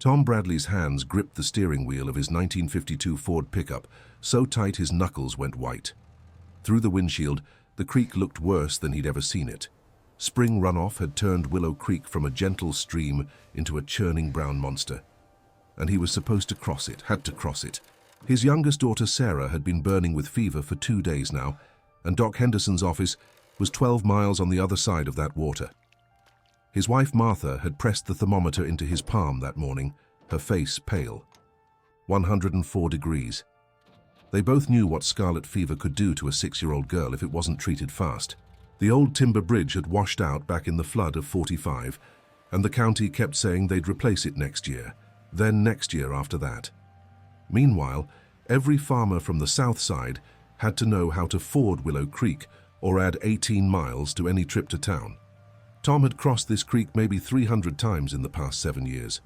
Tom Bradley's hands gripped the steering wheel of his 1952 Ford pickup so tight his knuckles went white. Through the windshield, the creek looked worse than he'd ever seen it. Spring runoff had turned Willow Creek from a gentle stream into a churning brown monster. And he was supposed to cross it, had to cross it. His youngest daughter Sarah had been burning with fever for 2 days now, and Doc Henderson's office was 12 miles on the other side of that water. His wife Martha had pressed the thermometer into his palm that morning, her face pale. 104 degrees. They both knew what scarlet fever could do to a 6-year-old girl if it wasn't treated fast. The old timber bridge had washed out back in the flood of '45, and the county kept saying they'd replace it next year, then next year after that. Meanwhile, every farmer from the south side had to know how to ford Willow Creek or add 18 miles to any trip to town. Tom had crossed this creek maybe 300 times in the past 7 years,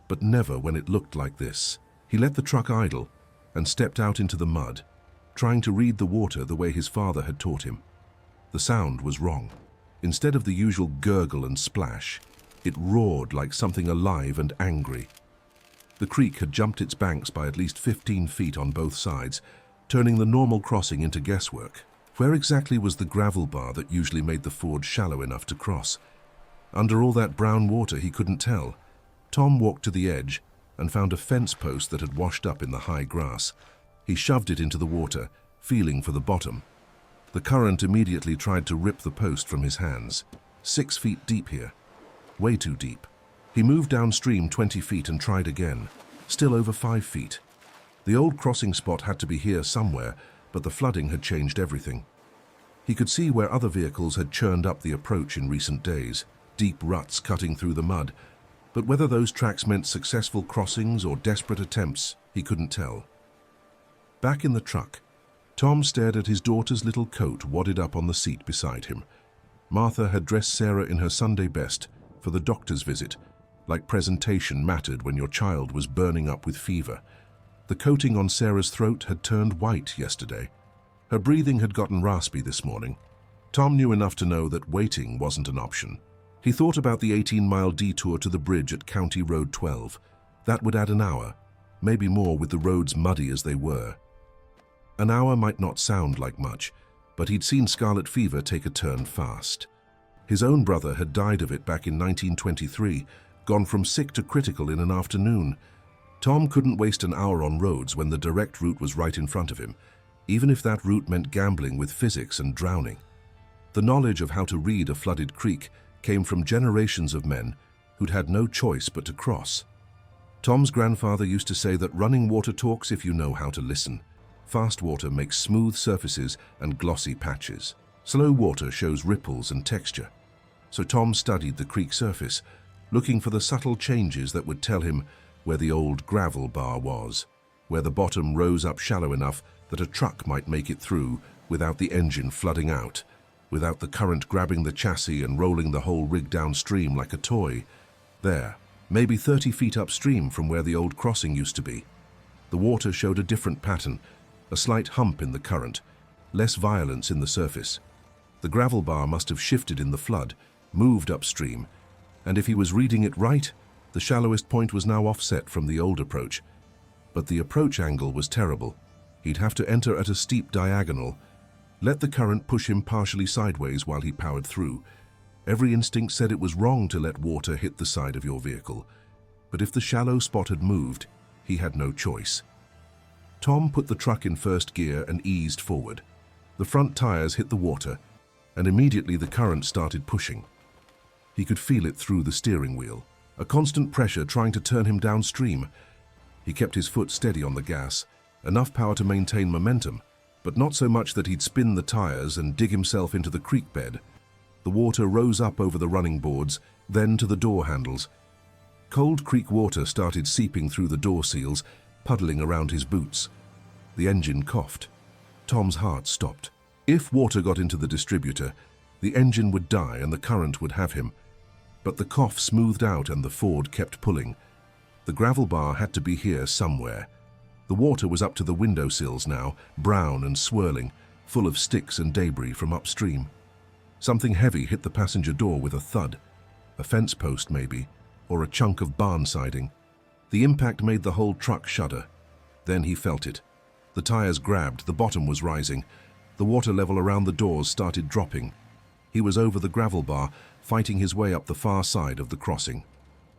but never when it looked like this. He let the truck idle and stepped out into the mud, trying to read the water the way his father had taught him. The sound was wrong. Instead of the usual gurgle and splash, it roared like something alive and angry. The creek had jumped its banks by at least 15 feet on both sides, turning the normal crossing into guesswork. Where exactly was the gravel bar that usually made the ford shallow enough to cross? Under all that brown water, he couldn't tell. Tom walked to the edge and found a fence post that had washed up in the high grass. He shoved it into the water, feeling for the bottom. The current immediately tried to rip the post from his hands. 6 feet deep here. Way too deep. He moved downstream 20 feet and tried again. Still over 5 feet. The old crossing spot had to be here somewhere, but the flooding had changed everything. He could see where other vehicles had churned up the approach in recent days, deep ruts cutting through the mud, but whether those tracks meant successful crossings or desperate attempts, he couldn't tell. Back in the truck, Tom stared at his daughter's little coat wadded up on the seat beside him. Martha had dressed Sarah in her Sunday best for the doctor's visit, like presentation mattered when your child was burning up with fever. The coating on Sarah's throat had turned white yesterday. Her breathing had gotten raspy this morning. Tom knew enough to know that waiting wasn't an option. He thought about the 18-mile detour to the bridge at County Road 12. That would add an hour, maybe more with the roads muddy as they were. An hour might not sound like much, but he'd seen scarlet fever take a turn fast. His own brother had died of it back in 1923, gone from sick to critical in an afternoon. Tom couldn't waste an hour on roads when the direct route was right in front of him, even if that route meant gambling with physics and drowning. The knowledge of how to read a flooded creek came from generations of men who'd had no choice but to cross. Tom's grandfather used to say that running water talks if you know how to listen. Fast water makes smooth surfaces and glossy patches. Slow water shows ripples and texture. So Tom studied the creek surface, looking for the subtle changes that would tell him where the old gravel bar was, where the bottom rose up shallow enough that a truck might make it through without the engine flooding out, without the current grabbing the chassis and rolling the whole rig downstream like a toy. There, maybe 30 feet upstream from where the old crossing used to be. The water showed a different pattern, a slight hump in the current, less violence in the surface. The gravel bar must have shifted in the flood, moved upstream, and if he was reading it right, the shallowest point was now offset from the old approach. But the approach angle was terrible. He'd have to enter at a steep diagonal, let the current push him partially sideways while he powered through. Every instinct said it was wrong to let water hit the side of your vehicle, but if the shallow spot had moved, he had no choice. Tom put the truck in first gear and eased forward. The front tires hit the water, and immediately the current started pushing. He could feel it through the steering wheel, a constant pressure trying to turn him downstream. He kept his foot steady on the gas, enough power to maintain momentum, but not so much that he'd spin the tires and dig himself into the creek bed. The water rose up over the running boards, then to the door handles. Cold creek water started seeping through the door seals, puddling around his boots. The engine coughed. Tom's heart stopped. If water got into the distributor, the engine would die and the current would have him. But the cough smoothed out and the Ford kept pulling. The gravel bar had to be here somewhere. The water was up to the windowsills now, brown and swirling, full of sticks and debris from upstream. Something heavy hit the passenger door with a thud. A fence post maybe, or a chunk of barn siding. The impact made the whole truck shudder. Then he felt it. The tires grabbed, the bottom was rising. The water level around the doors started dropping. He was over the gravel bar, fighting his way up the far side of the crossing.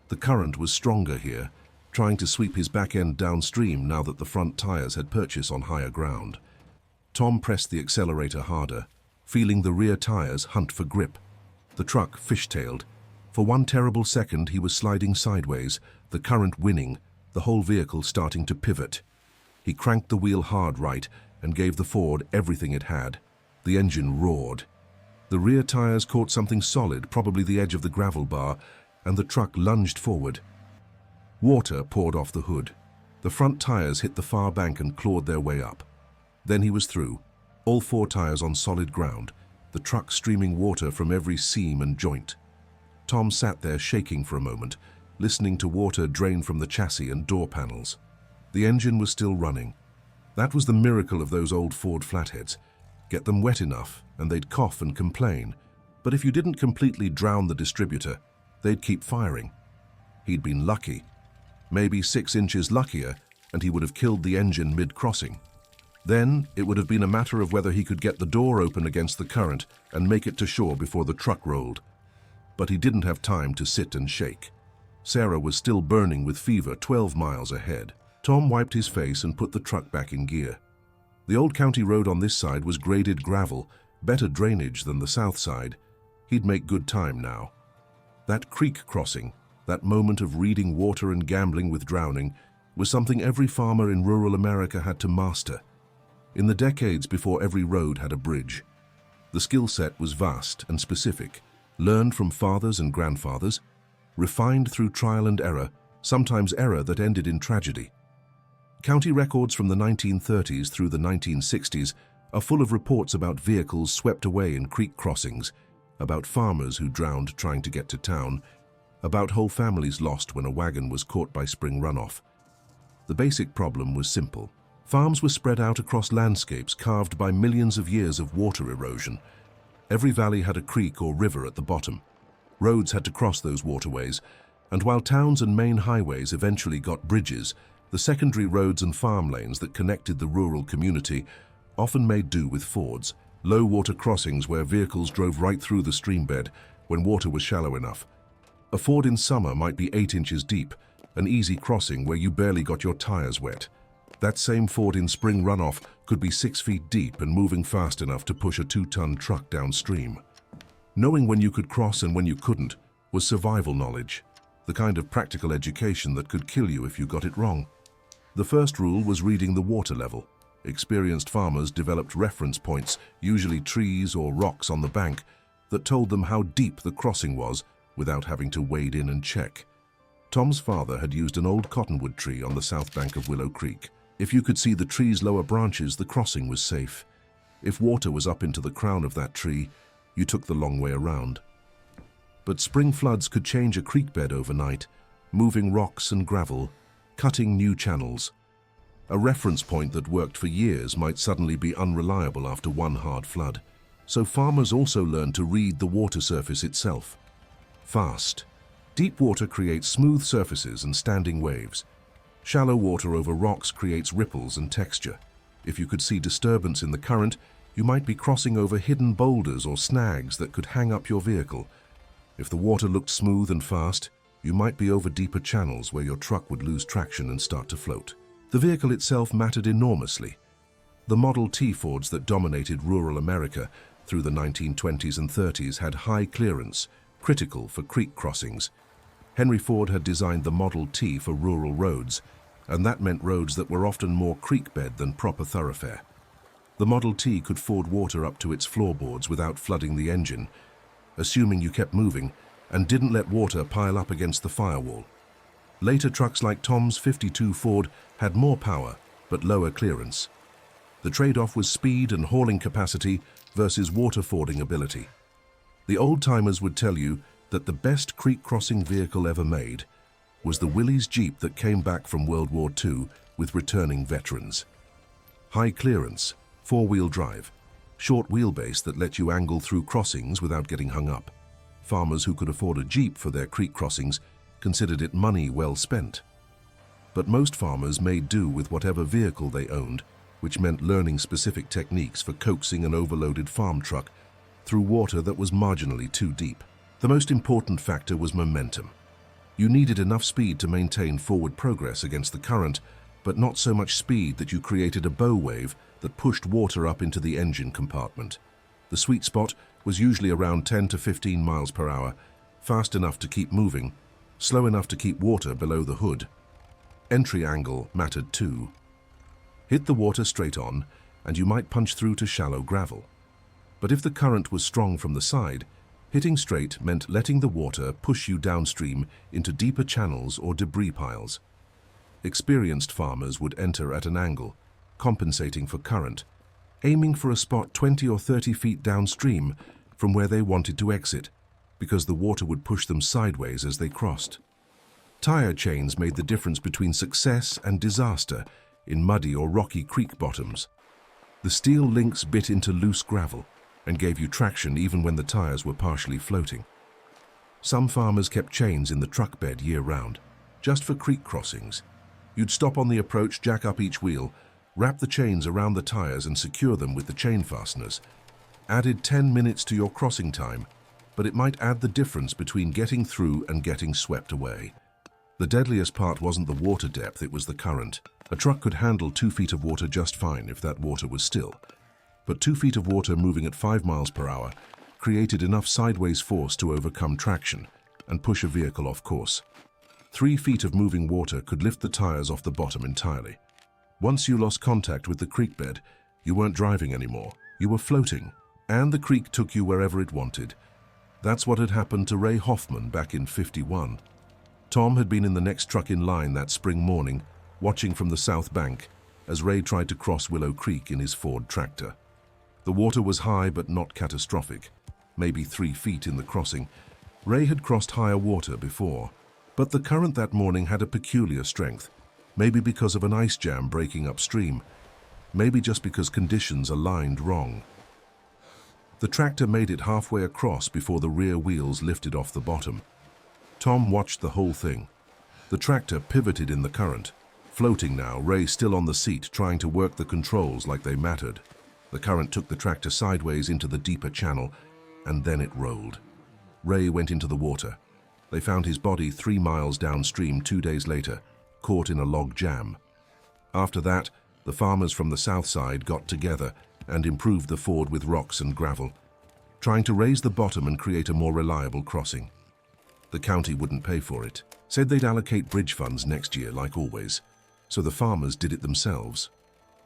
The current was stronger here, trying to sweep his back end downstream now that the front tires had purchase on higher ground. Tom pressed the accelerator harder, feeling the rear tires hunt for grip. The truck fishtailed. For one terrible second he was sliding sideways, the current winning, the whole vehicle starting to pivot. He cranked the wheel hard right and gave the Ford everything it had. The engine roared. The rear tires caught something solid, probably the edge of the gravel bar, and the truck lunged forward. Water poured off the hood. The front tires hit the far bank and clawed their way up. Then he was through, all four tires on solid ground, the truck streaming water from every seam and joint. Tom sat there shaking for a moment, listening to water drain from the chassis and door panels. The engine was still running. That was the miracle of those old Ford flatheads. Get them wet enough, and they'd cough and complain. But if you didn't completely drown the distributor, they'd keep firing. He'd been lucky. Maybe 6 inches luckier, and he would have killed the engine mid-crossing. Then, it would have been a matter of whether he could get the door open against the current and make it to shore before the truck rolled. But he didn't have time to sit and shake. Sarah was still burning with fever 12 miles ahead. Tom wiped his face and put the truck back in gear. The old county road on this side was graded gravel, better drainage than the south side. He'd make good time now. That creek crossing, that moment of reading water and gambling with drowning, was something every farmer in rural America had to master. In the decades before every road had a bridge. The skill set was vast and specific, learned from fathers and grandfathers, refined through trial and error, sometimes error that ended in tragedy. County records from the 1930s through the 1960s are full of reports about vehicles swept away in creek crossings, about farmers who drowned trying to get to town, about whole families lost when a wagon was caught by spring runoff. The basic problem was simple. Farms were spread out across landscapes carved by millions of years of water erosion. Every valley had a creek or river at the bottom. Roads had to cross those waterways, and while towns and main highways eventually got bridges, the secondary roads and farm lanes that connected the rural community often made do with fords, low water crossings where vehicles drove right through the streambed when water was shallow enough. A ford in summer might be 8 inches deep, an easy crossing where you barely got your tires wet. That same ford in spring runoff could be 6 feet deep and moving fast enough to push a 2-ton truck downstream. Knowing when you could cross and when you couldn't was survival knowledge, the kind of practical education that could kill you if you got it wrong. The first rule was reading the water level. Experienced farmers developed reference points, usually trees or rocks on the bank, that told them how deep the crossing was without having to wade in and check. Tom's father had used an old cottonwood tree on the south bank of Willow Creek. If you could see the tree's lower branches, the crossing was safe. If water was up into the crown of that tree, you took the long way around. But spring floods could change a creek bed overnight, moving rocks and gravel, cutting new channels. A reference point that worked for years might suddenly be unreliable after one hard flood. So farmers also learned to read the water surface itself. Fast. Deep water creates smooth surfaces and standing waves. Shallow water over rocks creates ripples and texture. If you could see disturbance in the current, you might be crossing over hidden boulders or snags that could hang up your vehicle. If the water looked smooth and fast, you might be over deeper channels where your truck would lose traction and start to float. The vehicle itself mattered enormously. The Model T Fords that dominated rural America through the 1920s and 30s had high clearance, critical for creek crossings. Henry Ford had designed the Model T for rural roads, and that meant roads that were often more creek bed than proper thoroughfare. The Model T could ford water up to its floorboards without flooding the engine, assuming you kept moving, and didn't let water pile up against the firewall. Later trucks like Tom's '52 Ford had more power, but lower clearance. The trade-off was speed and hauling capacity versus water fording ability. The old-timers would tell you that the best creek-crossing vehicle ever made was the Willys Jeep that came back from World War II with returning veterans. High clearance, 4-wheel drive, short wheelbase that let you angle through crossings without getting hung up. Farmers who could afford a Jeep for their creek crossings considered it money well spent. but most farmers made do with whatever vehicle they owned, which meant learning specific techniques for coaxing an overloaded farm truck through water that was marginally too deep. The most important factor was momentum. You needed enough speed to maintain forward progress against the current, but not so much speed that you created a bow wave that pushed water up into the engine compartment. The sweet spot was usually around 10 to 15 miles per hour, fast enough to keep moving, slow enough to keep water below the hood. Entry angle mattered too. Hit the water straight on, and you might punch through to shallow gravel. But if the current was strong from the side, hitting straight meant letting the water push you downstream into deeper channels or debris piles. Experienced farmers would enter at an angle, compensating for current, aiming for a spot 20 or 30 feet downstream from where they wanted to exit, because the water would push them sideways as they crossed. Tire chains made the difference between success and disaster in muddy or rocky creek bottoms. The steel links bit into loose gravel and gave you traction even when the tires were partially floating. Some farmers kept chains in the truck bed year-round, just for creek crossings. You'd stop on the approach, jack up each wheel, wrap the chains around the tires and secure them with the chain fasteners. Added 10 minutes to your crossing time, but it might add the difference between getting through and getting swept away. The deadliest part wasn't the water depth, it was the current. A truck could handle 2 feet of water just fine if that water was still. But 2 feet of water moving at 5 miles per hour created enough sideways force to overcome traction and push a vehicle off course. 3 feet of moving water could lift the tires off the bottom entirely. Once you lost contact with the creek bed, you weren't driving anymore. You were floating, and the creek took you wherever it wanted. That's what had happened to Ray Hoffman back in '51. Tom had been in the next truck in line that spring morning, watching from the south bank as Ray tried to cross Willow Creek in his Ford tractor. The water was high but not catastrophic, maybe 3 feet in the crossing. Ray had crossed higher water before, but the current that morning had a peculiar strength, maybe because of an ice jam breaking upstream, maybe just because conditions aligned wrong. The tractor made it halfway across before the rear wheels lifted off the bottom. Tom watched the whole thing. The tractor pivoted in the current. Floating now, Ray still on the seat trying to work the controls like they mattered. The current took the tractor sideways into the deeper channel, and then it rolled. Ray went into the water. They found his body 3 miles downstream 2 days later, caught in a log jam. After that, the farmers from the south side got together and improved the ford with rocks and gravel, trying to raise the bottom and create a more reliable crossing. The county wouldn't pay for it, said they'd allocate bridge funds next year like always, so the farmers did it themselves.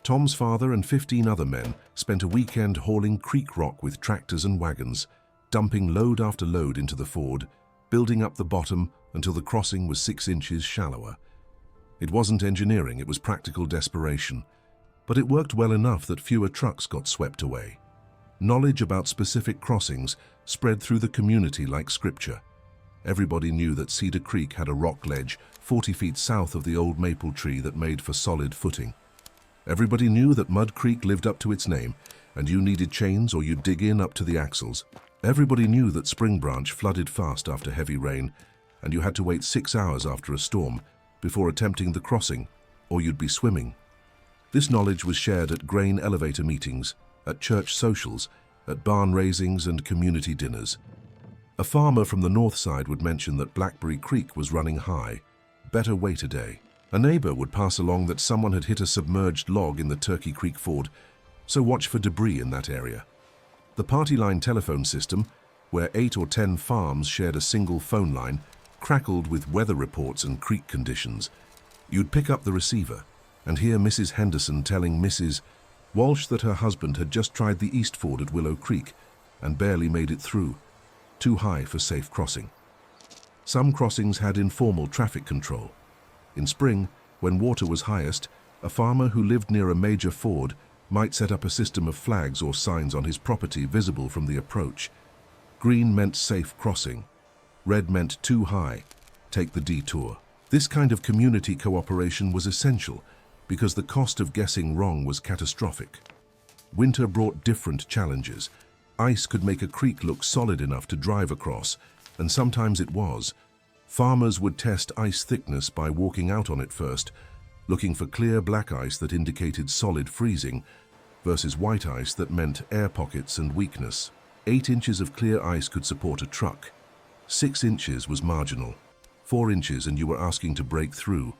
Tom's father and 15 other men spent a weekend hauling creek rock with tractors and wagons, dumping load after load into the ford, building up the bottom until the crossing was 6 inches shallower. It wasn't engineering, it was practical desperation, but it worked well enough that fewer trucks got swept away. Knowledge about specific crossings spread through the community like scripture. Everybody knew that Cedar Creek had a rock ledge 40 feet south of the old maple tree that made for solid footing. Everybody knew that Mud Creek lived up to its name, and you needed chains or you'd dig in up to the axles. Everybody knew that Spring Branch flooded fast after heavy rain, and you had to wait 6 hours after a storm before attempting the crossing, or you'd be swimming. This knowledge was shared at grain elevator meetings, at church socials, at barn raisings and community dinners. A farmer from the north side would mention that Blackberry Creek was running high. Better wait a day. A neighbor would pass along that someone had hit a submerged log in the Turkey Creek Ford, so watch for debris in that area. The party line telephone system, where 8 or 10 farms shared a single phone line, crackled with weather reports and creek conditions. You'd pick up the receiver and hear Mrs. Henderson telling Mrs. Walsh that her husband had just tried the East Ford at Willow Creek and barely made it through, too high for safe crossing. Some crossings had informal traffic control. In spring, when water was highest, a farmer who lived near a major ford might set up a system of flags or signs on his property visible from the approach. Green meant safe crossing. Red meant too high, take the detour. This kind of community cooperation was essential because the cost of guessing wrong was catastrophic. Winter brought different challenges. Ice could make a creek look solid enough to drive across, and sometimes it was. Farmers would test ice thickness by walking out on it first, looking for clear black ice that indicated solid freezing versus white ice that meant air pockets and weakness. 8 inches of clear ice could support a truck. 6 inches was marginal. 4 inches and you were asking to break through.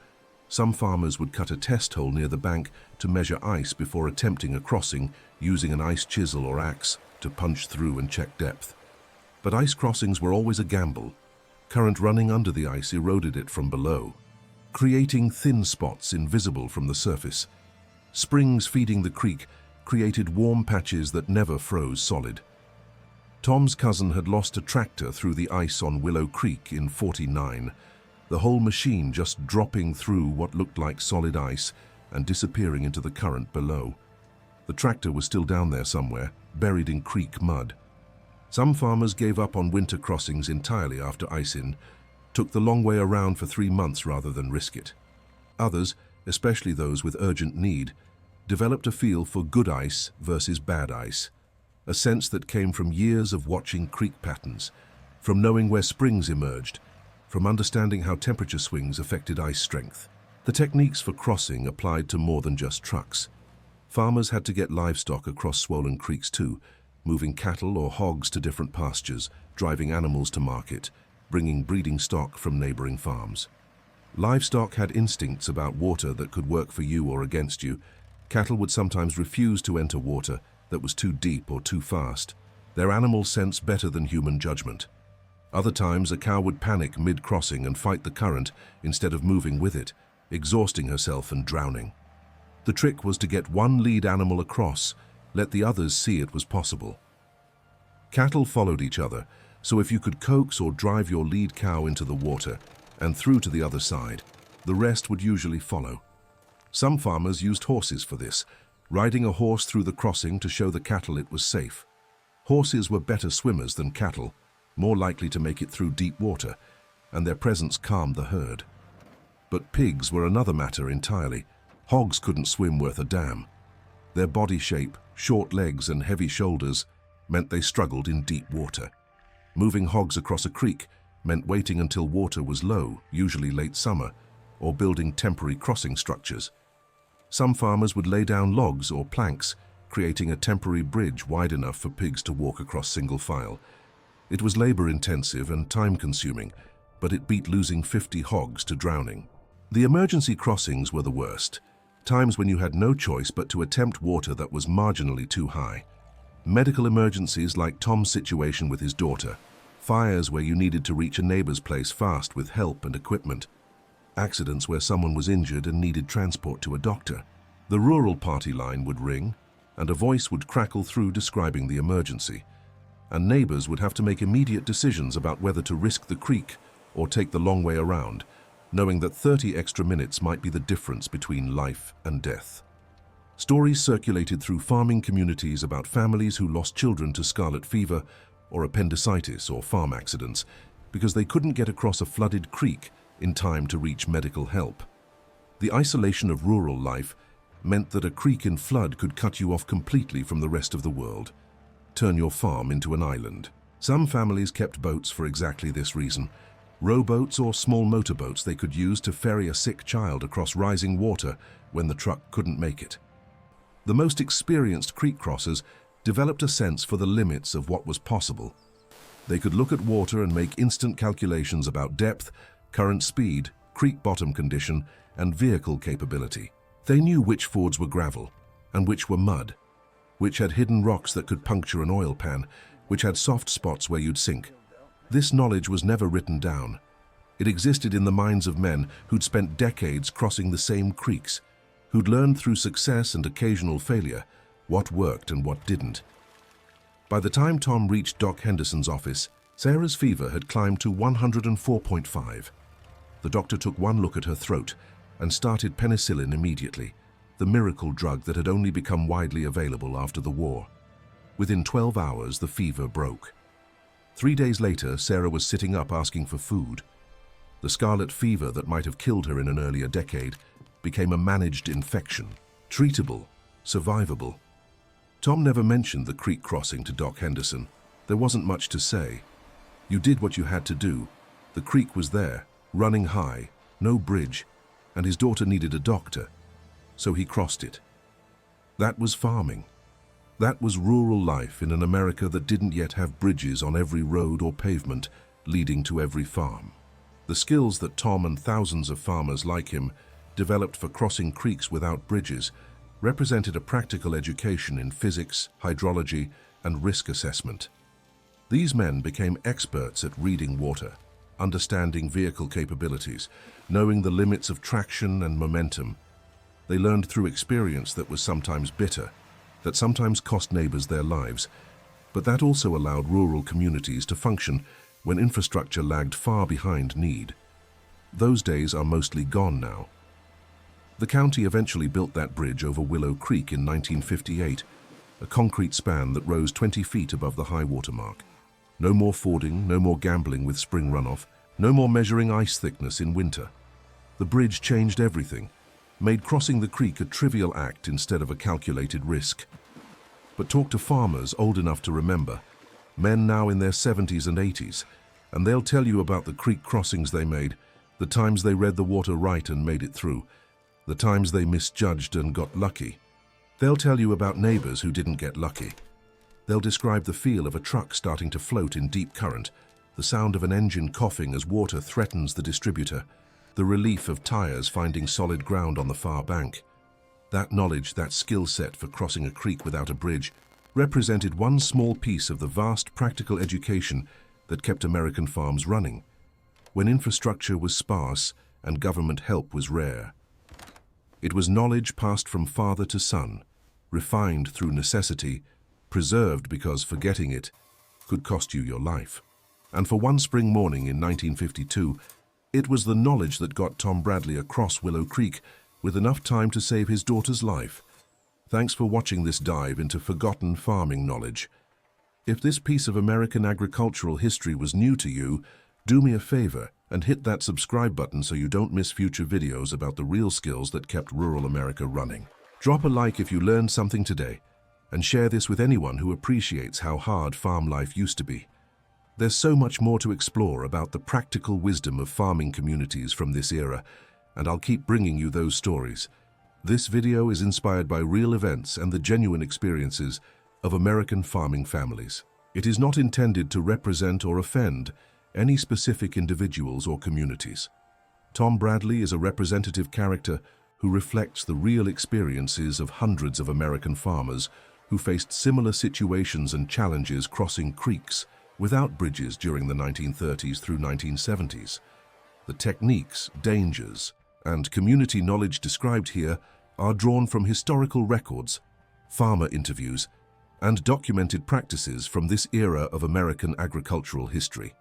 Some farmers would cut a test hole near the bank to measure ice before attempting a crossing using an ice chisel or axe to punch through and check depth. But ice crossings were always a gamble. Current running under the ice eroded it from below, creating thin spots invisible from the surface. Springs feeding the creek created warm patches that never froze solid. Tom's cousin had lost a tractor through the ice on Willow Creek in '49, the whole machine just dropping through what looked like solid ice and disappearing into the current below. The tractor was still down there somewhere, buried in creek mud. Some farmers gave up on winter crossings entirely after ice-in, took the long way around for 3 months rather than risk it. Others, especially those with urgent need, developed a feel for good ice versus bad ice, a sense that came from years of watching creek patterns, from knowing where springs emerged, from understanding how temperature swings affected ice strength. The techniques for crossing applied to more than just trucks. Farmers had to get livestock across swollen creeks too, moving cattle or hogs to different pastures, driving animals to market, bringing breeding stock from neighboring farms. Livestock had instincts about water that could work for you or against you. Cattle would sometimes refuse to enter water that was too deep or too fast. Their animal sense better than human judgment. Other times, a cow would panic mid-crossing and fight the current instead of moving with it, exhausting herself and drowning. The trick was to get one lead animal across, let the others see it was possible. Cattle followed each other, so if you could coax or drive your lead cow into the water and through to the other side, the rest would usually follow. Some farmers used horses for this, riding a horse through the crossing to show the cattle it was safe. Horses were better swimmers than cattle, more likely to make it through deep water, and their presence calmed the herd. But pigs were another matter entirely. Hogs couldn't swim worth a damn. Their body shape, short legs and heavy shoulders meant they struggled in deep water. Moving hogs across a creek meant waiting until water was low, usually late summer, or building temporary crossing structures. Some farmers would lay down logs or planks, creating a temporary bridge wide enough for pigs to walk across single file. It was labor-intensive and time-consuming, but it beat losing 50 hogs to drowning. The emergency crossings were the worst, times when you had no choice but to attempt water that was marginally too high. Medical emergencies like Tom's situation with his daughter, fires where you needed to reach a neighbor's place fast with help and equipment, accidents where someone was injured and needed transport to a doctor. The rural party line would ring, and a voice would crackle through describing the emergency, and neighbors would have to make immediate decisions about whether to risk the creek or take the long way around, knowing that 30 extra minutes might be the difference between life and death. Stories circulated through farming communities about families who lost children to scarlet fever or appendicitis or farm accidents because they couldn't get across a flooded creek in time to reach medical help. The isolation of rural life meant that a creek in flood could cut you off completely from the rest of the world, turn your farm into an island. Some families kept boats for exactly this reason, rowboats or small motorboats they could use to ferry a sick child across rising water when the truck couldn't make it. The most experienced creek crossers developed a sense for the limits of what was possible. They could look at water and make instant calculations about depth, current speed, creek bottom condition, and vehicle capability. They knew which fords were gravel and which were mud, which had hidden rocks that could puncture an oil pan, which had soft spots where you'd sink. This knowledge was never written down. It existed in the minds of men who'd spent decades crossing the same creeks, who'd learned through success and occasional failure what worked and what didn't. By the time Tom reached Doc Henderson's office, Sarah's fever had climbed to 104.5. The doctor took one look at her throat and started penicillin immediately, the miracle drug that had only become widely available after the war. Within 12 hours, the fever broke. 3 days later, Sarah was sitting up asking for food. The scarlet fever that might have killed her in an earlier decade became a managed infection, treatable, survivable. Tom never mentioned the creek crossing to Doc Henderson. There wasn't much to say. You did what you had to do, The creek was there, running high, no bridge, and his daughter needed a doctor, so he crossed it. That was farming. That was rural life in an America that didn't yet have bridges on every road or pavement leading to every farm. The skills that Tom and thousands of farmers like him developed for crossing creeks without bridges represented a practical education in physics, hydrology, and risk assessment. These men became experts at reading water, understanding vehicle capabilities, knowing the limits of traction and momentum. They learned through experience that was sometimes bitter, that sometimes cost neighbors their lives, but that also allowed rural communities to function when infrastructure lagged far behind need. Those days are mostly gone now. The county eventually built that bridge over Willow Creek in 1958, a concrete span that rose 20 feet above the high water mark. No more fording, no more gambling with spring runoff, no more measuring ice thickness in winter. The bridge changed everything, made crossing the creek a trivial act instead of a calculated risk. But talk to farmers old enough to remember, men now in their 70s and 80s, and they'll tell you about the creek crossings they made, the times they read the water right and made it through, the times they misjudged and got lucky. They'll tell you about neighbors who didn't get lucky. They'll describe the feel of a truck starting to float in deep current, the sound of an engine coughing as water threatens the distributor, the relief of tires finding solid ground on the far bank. That knowledge, that skill set for crossing a creek without a bridge, represented one small piece of the vast practical education that kept American farms running, when infrastructure was sparse and government help was rare. It was knowledge passed from father to son, refined through necessity, preserved because forgetting it could cost you your life. And for one spring morning in 1952, it was the knowledge that got Tom Bradley across Willow Creek with enough time to save his daughter's life. Thanks for watching this dive into forgotten farming knowledge. If this piece of American agricultural history was new to you, do me a favor and hit that subscribe button so you don't miss future videos about the real skills that kept rural America running. Drop a like if you learned something today, and share this with anyone who appreciates how hard farm life used to be. There's so much more to explore about the practical wisdom of farming communities from this era, and I'll keep bringing you those stories. This video is inspired by real events and the genuine experiences of American farming families. It is not intended to represent or offend any specific individuals or communities. Tom Bradley is a representative character who reflects the real experiences of hundreds of American farmers who faced similar situations and challenges crossing creeks without bridges during the 1930s through 1970s. The techniques, dangers, and community knowledge described here are drawn from historical records, farmer interviews, and documented practices from this era of American agricultural history.